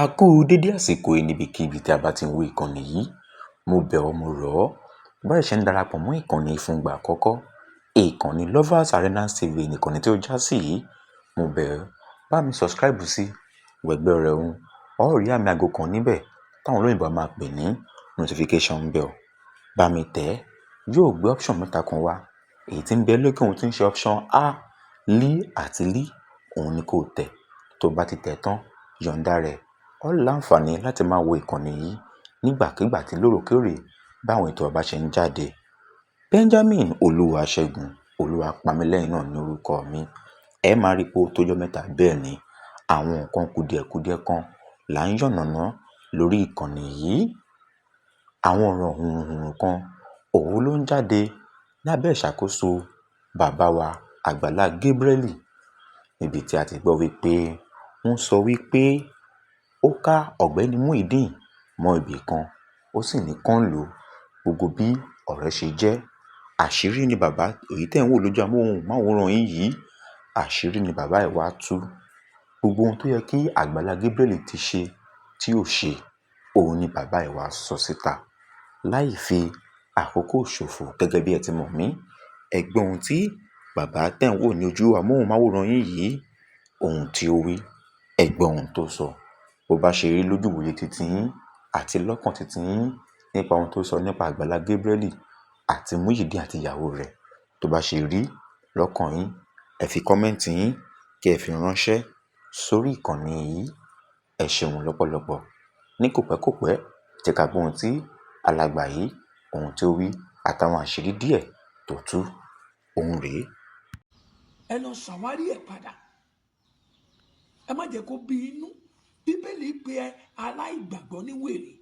A kú dédé àsìkò yìí níbikíbi tí a bá ti ń wo ìkànnì yìí. Mo bẹ̀ ọ́, mo rọ̀ ọ́, bá ṣe ń darapọ̀ mọ́ ìkànnì yìí fún ìgbà àkọ́kọ́. Ìkànnì Lovers Arenas TV ni ìkànnì tí ó já sí yìí. Mo bẹ̀ ọ́, bá mi subscribe sí wẹ̀gbẹ́ rẹ̀ ohun. Ó rí àmì aago kan níbẹ̀ táwọn olóyìnbó máa pè ní notification bell. Bá mi tẹ̀ ẹ́, yóò gbé option mẹ́ta kan wá. Èyí tí ń bẹ lókè ohun tí ń ṣe option A, àti òun ni kó tẹ̀. Tó bá ti tẹ̀ tán, yọ̀ǹda rẹ̀. Ó láǹfààní láti máa wo ìkànnì yìí nígbàkigbà tí lóòrèkóòrè báwọn ètò bá ṣe ń jáde. Benjamin Olúwaṣẹ́gun Olúwapamílẹ́yìn náà ní orúkọ mi. Ẹ máa rí pé ó tójọ́ mẹ́ta bẹ́ẹ̀ ni àwọn nǹkan kùdìẹ̀kudiẹ kan là ń yànnàná lórí ìkànnì yìí. Àwọn ọ̀rọ̀ hùrùhùrù kan òun ló ń jáde lábẹ́ ìṣàkóso bàbá wa Àgbàlá Gabriel, níbi tí a ti gbọ́ wípé wọ́n sọ wípé ó ká ọ̀gbẹ́ni Muyideen mọ́ ibì kan, ó sì ní kán lò gbogbo bí ọ̀rẹ́ ṣe jẹ́. Àṣírí ni bàbá èyí tẹ́ ń wò lójú amóhùnmáwòrán yìí, àṣírí ni bàbá ẹ̀ wá tú. Gbogbo ohun tó yẹ kí Àgbàlá Gabriel ti ṣe tí ò ṣe, òun ni bàbá ẹ̀ wá sọ síta. Láì fi àkókò ṣòfò gẹ́gẹ́ bí ẹ ti mọ̀ mí, ẹ gbọ́ ohun tí bàbá tẹ́ ń wò ní ojú amóhùnmáwòrán yìí, ohun tí ó wí, ẹ gbọ́ ohun tó sọ. Bó bá ṣe rí lójú ìwòye titi yín àti lọ́kàn titi yín nípa ohun tó sọ nípa Àgbàlá Gabriel àti Muyideen àti ìyàwó rẹ̀, tó bá ṣe rí lọ́kàn yín, ẹ fi kọ́mẹ́ǹtì yín kí ẹ fi ránṣẹ́ sórí ìkànnì yìí. Ẹ ṣeun lọ́pọ̀lọpọ̀. Ní kòpẹ́kòpẹ́, jẹ́ ká gbọ́ ohun tí alàgbà yìí, ohun tí ó wí àtàwọn àṣírí díẹ̀ tó tú. Ohun rèé. Ẹ lọ ṣàwárí ẹ̀ padà. Ẹ má jẹ́ kó bí inú. Bíbélì pè aláìgbàgbọ́ ní wèrè.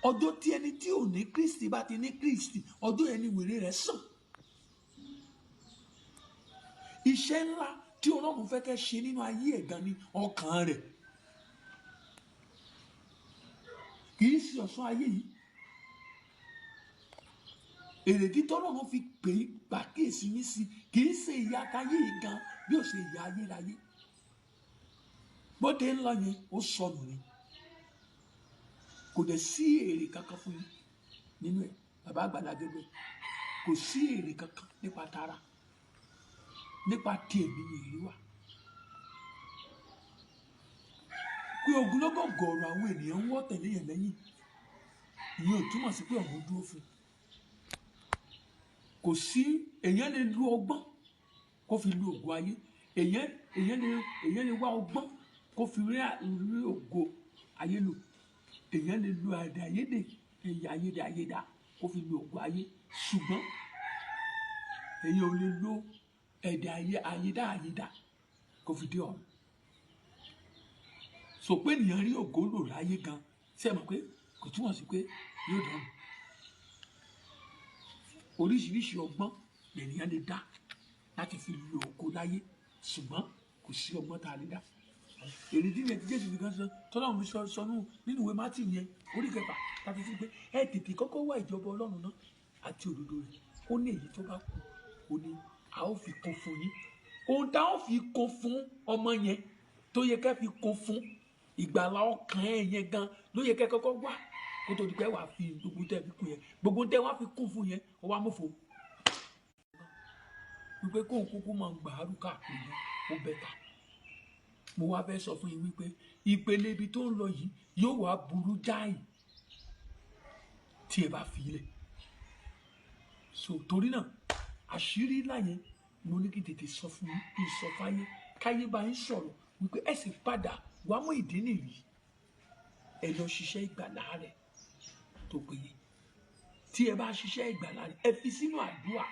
Ọjọ́ tí ẹni tí ò ní Kristi bá ti ní Kristi, ọjọ́ yẹn ni wèrè rẹ̀ sàn. Iṣẹ́ ńlá tí Ọlọ́run fẹ́ kẹ́ ṣe nínú ayé ẹ̀ gan ni ọkàn rẹ̀. Kì í ṣe ọ̀ṣọ́ ayé yìí. Èrèdí tọ́lọ́run fi pè é pàkíyèsí yín sí kì í ṣe ìyà táyé yìí gan bí ó ṣe ìyà ayérayé. Bóde ńlá yẹn ó sọnù ni. Kò dẹ̀ sí èrè kankan fún yín nínú ẹ̀. Bàbá Àgbàlá Gabriel kò sí èrè kankan nípa tara, nípa tí ẹ̀mí ni èrè wà. Pé ogunlọ́gọ̀ gọ̀ọ̀rọ̀ àwọn ènìyàn ń wọ́ tẹ̀lé yẹn lẹ́yìn, ìyẹn ò túmọ̀ sí pé ọ̀run dúró fún un. Kò sí èèyàn lè lu ọgbọ́n kó fi lu ògo ayé. Èèyàn lè wá ọgbọ́n kó fi rí ògo ayé lò. Èèyàn lè lu àyédà kó fi lu ògo ayé. Ṣùgbọ́n èèyàn ò lè lo èdè àyédà kó fi dé ọ̀run. Sọ pé ènìyàn rí ògo lò láyé gan, ṣé ẹ mọ̀ pé kò túmọ̀ sí pé yóò dọ̀run. Oríṣiríṣi ọgbọ́n lènìyàn lè dá láti fi lu ògo láyé, ṣùgbọ́n kò sí ọgbọ́n tá a lè dá. Èrèdí yẹn tí Jésù fi kan sọ, tọ́lọ́run fi sọ nínú ìwé Mátíù yẹn, orí 6, láti fi pé ẹ tètè kọ́kọ́ wá ìjọba Ọlọ́run náà àti òdodo rẹ̀. Ó ní èyí tó bá kù, ó ní a ó fi kún fún yín. Ohun tá a ó fi kún fún ọmọ yẹn tó yẹ ká fi kún fún ìgbàlà ọkàn ẹ̀ yẹn gan ló yẹ ká kọ́kọ́ wá kó tó di pé wàá fi gbogbo tẹ́ fi kún yẹn. Gbogbo tẹ́ wàá fi kún fún yẹn, ó wá mọ̀fọ́. Wípé kóun kúkú máa ń gbàárù káàkiri ó bẹ́ta. Mo wá fẹ́ sọ fún yín wípé ìpele ibi tó ń lọ yìí yóò wá burú jáì tí ẹ bá fi ilẹ̀. So torí náà àṣírí ńlá yẹn mo ní kí tètè sọ fún yín, kí n sọ fáyé káyé bá yín sọ̀rọ̀ wípé ẹ sì padà wá mú ìdí nìyí. Ẹ lọ ṣiṣẹ́ ìgbàlà rẹ̀ tó péye. Tí ẹ bá ṣiṣẹ́ ìgbàlà rẹ̀, ẹ fi sínú àdúrà,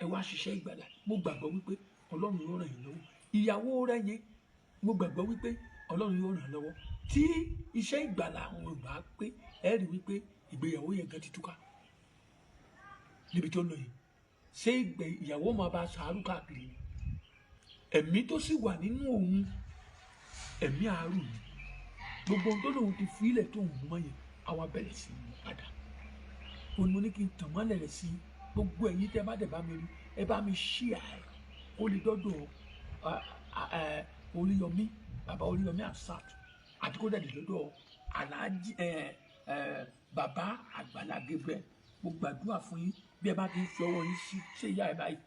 ẹ wá ṣiṣẹ́ ìgbàlà. Mo gbàgbọ́ wípé Ọlọ́run yóò ràn yín lọ́wọ́. Ìyàwó rẹ̀ yẹn, mo gbàgbọ́ wípé Ọlọ́run yóò ràn án lọ́wọ́. Tí iṣẹ́ ìgbàlà àwọn Yorùbá pé, ẹ rí wípé ìgbéyàwó yẹn gan ti túká níbi tó ń lọ yìí. Ṣé ìyàwó máa bá ṣàárù káàkiri? Ẹ̀mí tó sì wà nínú òun, ẹ̀mí àárù ni. Gbogbo ohun tó lòun ti fi ilẹ̀ tó ń mú yẹn, àwa bẹ̀rẹ̀ sí í padà. Òun ni mo ní kí n tàn mọ́lẹ̀ rẹ̀ sí gbogbo ẹ̀yin tẹ́ bá dẹ̀ bá mi rí, ẹ bá mi share ẹ̀ kó lè dọ́dọ̀ Oríyọmí bàbá Oríyọmí Hamzat àti kó dẹ̀dẹ̀ lọ́dọ̀ aláàjì bàbá Àgbàlá Gabriel. Mo gbàdúrà fún yín bí ẹ bá ti ń fi ọwọ́ yín sí ṣé ìyá ẹ báyìí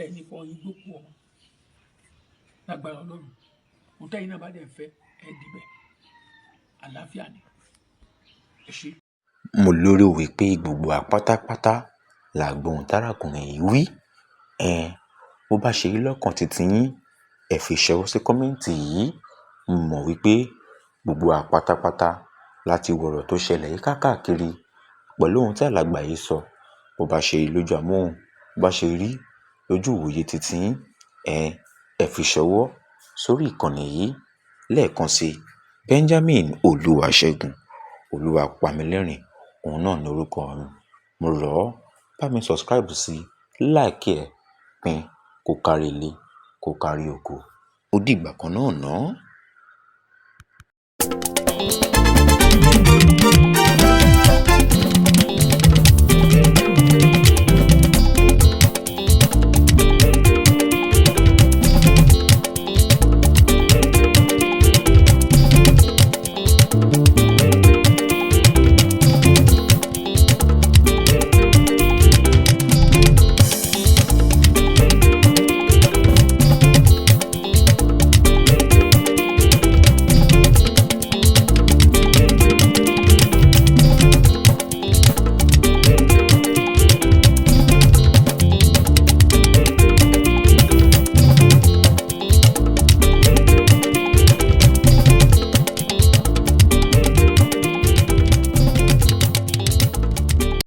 ẹni fọ yín gbókù ọmọ lágbára Ọlọ́run. Mo tẹ́yìn náà bá dẹ̀ fẹ́ ẹ dìbẹ̀ àlàáfíà ni. Ẹ ṣé. mo lérò wípé gbogbo wa pátápátá la gbọ́ ohun tárákùnrin yìí wí. Bó bá ṣe rí lọ́kàn titi yín, ẹ fi ṣọwọ́ sí kọ́mẹ́ǹtì yìí. Mo mọ̀ wípé gbogbo wa pátápátá láti wo ọ̀rọ̀ tó ṣẹlẹ̀ yìí káàkiri pẹ̀lú ohun tí alàgbà yìí sọ. Bó bá ṣe rí lójú amóhùn, bó bá ṣe rí lójú ìwòye titi yín, ẹ fi ṣọwọ́ sórí ìkànnì yìí. Lẹ́ẹ̀kan sí Benjamin Olúwaṣẹ́gun Olúwapamílẹ́rìn, òun náà ni orúkọ mi. Mo rọ̀ ọ́, bá mi subscribe sí, like ẹ̀, pín kó kárí ilé, kó kárí oko. Ó dìgbà kan náà ná.